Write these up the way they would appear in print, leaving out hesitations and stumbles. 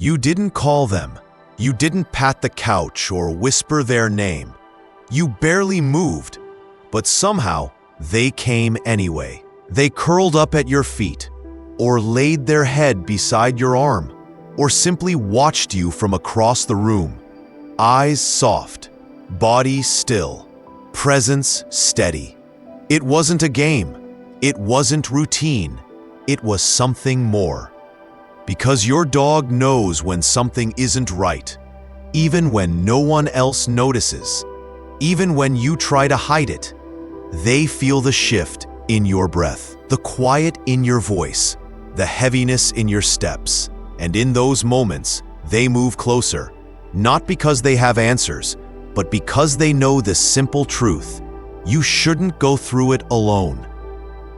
You didn't call them. You didn't pat the couch or whisper their name. You barely moved, but somehow they came anyway. They curled up at your feet, or laid their head beside your arm, or simply watched you from across the room. Eyes soft, body still, presence steady. It wasn't a game. It wasn't routine. It was something more. Because your dog knows when something isn't right, even when no one else notices, even when you try to hide it. They feel the shift in your breath, the quiet in your voice, the heaviness in your steps. And in those moments, they move closer, not because they have answers, but because they know the simple truth: you shouldn't go through it alone.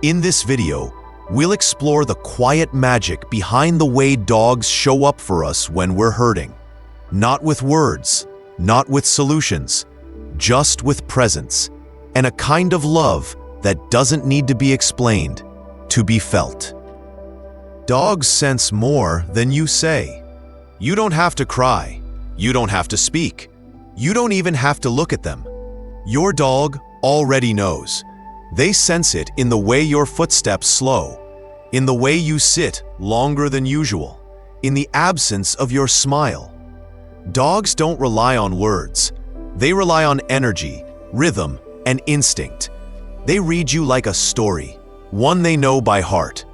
In this video, we'll explore the quiet magic behind the way dogs show up for us when we're hurting. Not with words, not with solutions, just with presence, and a kind of love that doesn't need to be explained to be felt. Dogs sense more than you say. You don't have to cry. You don't have to speak. You don't even have to look at them. Your dog already knows. They sense it in the way your footsteps slow, in the way you sit longer than usual, in the absence of your smile. Dogs don't rely on words. They rely on energy, rhythm, and instinct. They read you like a story, one they know by heart.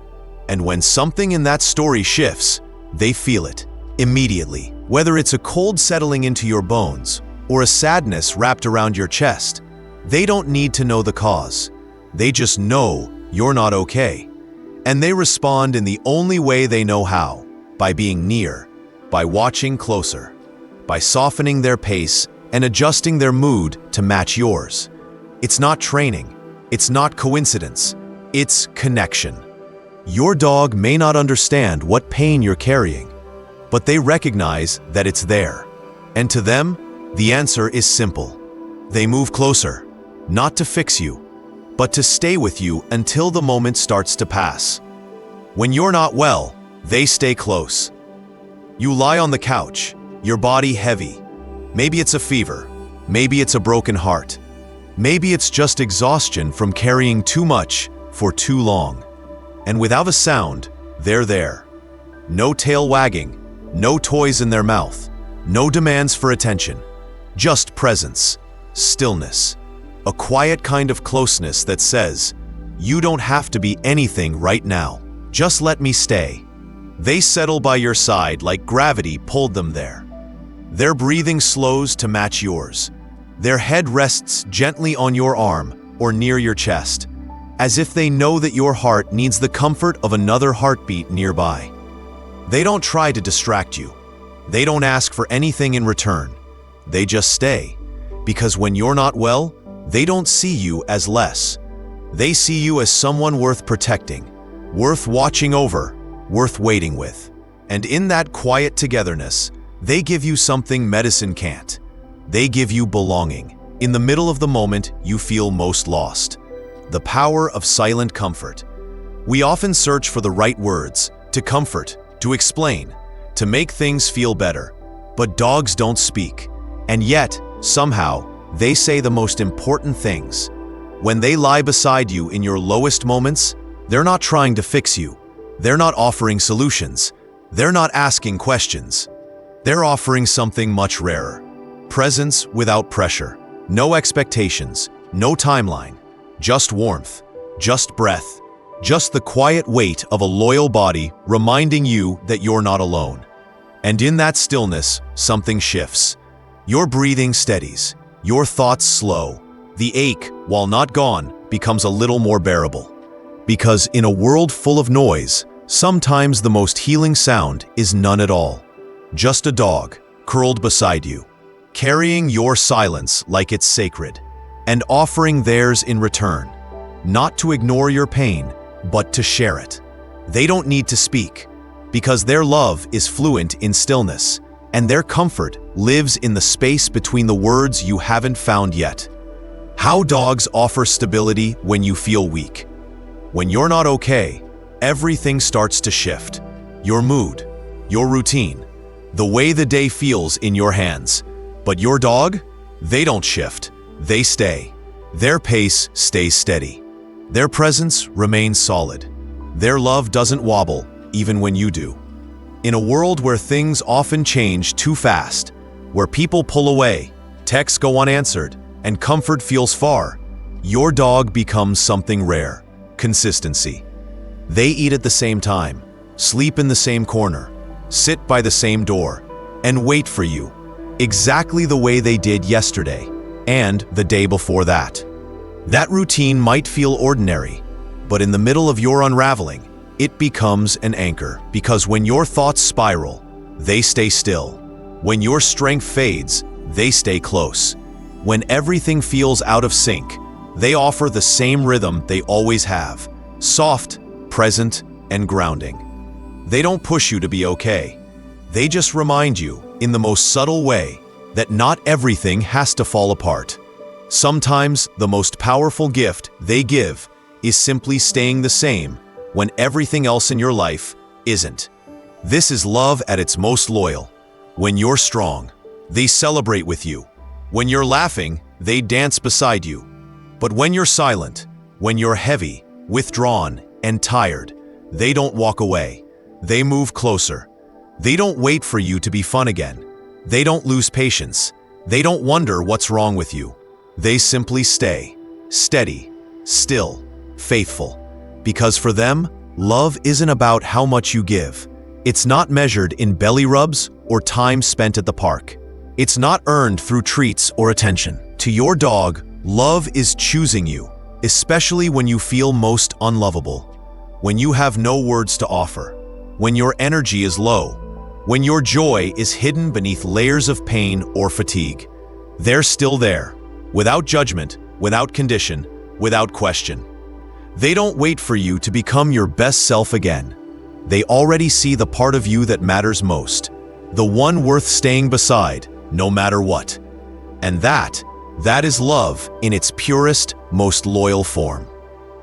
And when something in that story shifts, they feel it immediately. Whether it's a cold settling into your bones or a sadness wrapped around your chest, they don't need to know the cause. They just know you're not okay. And they respond in the only way they know how: by being near, by watching closer, by softening their pace and adjusting their mood to match yours. It's not training. It's not coincidence. It's connection. Your dog may not understand what pain you're carrying, but they recognize that it's there. And to them, the answer is simple. They move closer, not to fix you, but to stay with you until the moment starts to pass. When you're not well, they stay close. You lie on the couch, your body heavy. Maybe it's a fever. Maybe it's a broken heart. Maybe it's just exhaustion from carrying too much for too long. And without a sound, they're there. No tail wagging, no toys in their mouth, no demands for attention. Just presence, stillness, a quiet kind of closeness that says, you don't have to be anything right now. Just let me stay. They settle by your side like gravity pulled them there. Their breathing slows to match yours. Their head rests gently on your arm or near your chest, as if they know that your heart needs the comfort of another heartbeat nearby. They don't try to distract you. They don't ask for anything in return. They just stay, because when you're not well, they don't see you as less. They see you as someone worth protecting, worth watching over, worth waiting with. And in that quiet togetherness, they give you something medicine can't. They give you belonging. In the middle of the moment you feel most lost. The power of silent comfort. We often search for the right words, to comfort, to explain, to make things feel better. But dogs don't speak. And yet, somehow, they say the most important things. When they lie beside you in your lowest moments, they're not trying to fix you. They're not offering solutions. They're not asking questions. They're offering something much rarer. Presence without pressure. No expectations. No timeline. Just warmth. Just breath. Just the quiet weight of a loyal body reminding you that you're not alone. And in that stillness, something shifts. Your breathing steadies. Your thoughts slow. The ache, while not gone, becomes a little more bearable. Because in a world full of noise, sometimes the most healing sound is none at all. Just a dog, curled beside you, carrying your silence like it's sacred, and offering theirs in return. Not to ignore your pain, but to share it. They don't need to speak, because their love is fluent in stillness, and their comfort lives in the space between the words you haven't found yet. How dogs offer stability when you feel weak. When you're not okay, everything starts to shift. Your mood, your routine, the way the day feels in your hands. But your dog? They don't shift. They stay. Their pace stays steady. Their presence remains solid. Their love doesn't wobble, even when you do. In a world where things often change too fast, where people pull away, texts go unanswered, and comfort feels far, your dog becomes something rare: consistency. They eat at the same time, sleep in the same corner, sit by the same door, and wait for you, exactly the way they did yesterday and the day before that. That routine might feel ordinary, but in the middle of your unraveling, it becomes an anchor, because when your thoughts spiral, they stay still. When your strength fades, they stay close. When everything feels out of sync, they offer the same rhythm they always have: soft, present, and grounding. They don't push you to be okay. They just remind you, in the most subtle way, that not everything has to fall apart. Sometimes the most powerful gift they give is simply staying the same when everything else in your life isn't. This is love at its most loyal. When you're strong, they celebrate with you. When you're laughing, they dance beside you. But when you're silent, when you're heavy, withdrawn, and tired, they don't walk away. They move closer. They don't wait for you to be fun again. They don't lose patience. They don't wonder what's wrong with you. They simply stay, steady, still, faithful. Because for them, love isn't about how much you give. It's not measured in belly rubs or time spent at the park. It's not earned through treats or attention. To your dog, love is choosing you, especially when you feel most unlovable, when you have no words to offer, when your energy is low, when your joy is hidden beneath layers of pain or fatigue. They're still there, without judgment, without condition, without question. They don't wait for you to become your best self again. They already see the part of you that matters most, the one worth staying beside, no matter what. And that is love in its purest, most loyal form.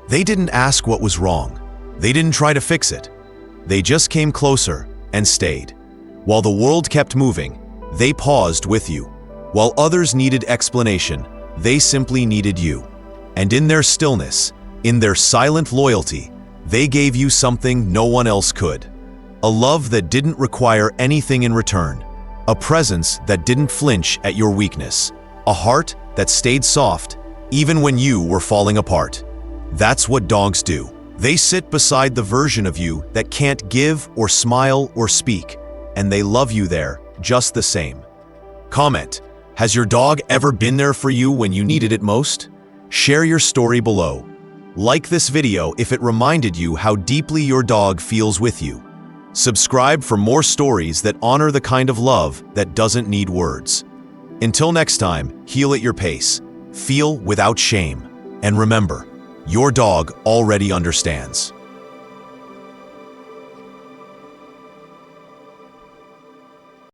They didn't ask what was wrong. They didn't try to fix it. They just came closer and stayed. While the world kept moving, they paused with you. While others needed explanation, they simply needed you. And in their stillness, in their silent loyalty, they gave you something no one else could. A love that didn't require anything in return. A presence that didn't flinch at your weakness. A heart that stayed soft, even when you were falling apart. That's what dogs do. They sit beside the version of you that can't give or smile or speak, and they love you there just the same. Comment: has your dog ever been there for you when you needed it most? Share your story below. Like this video if it reminded you how deeply your dog feels with you. Subscribe for more stories that honor the kind of love that doesn't need words. Until next time, heal at your pace, feel without shame, and remember, your dog already understands.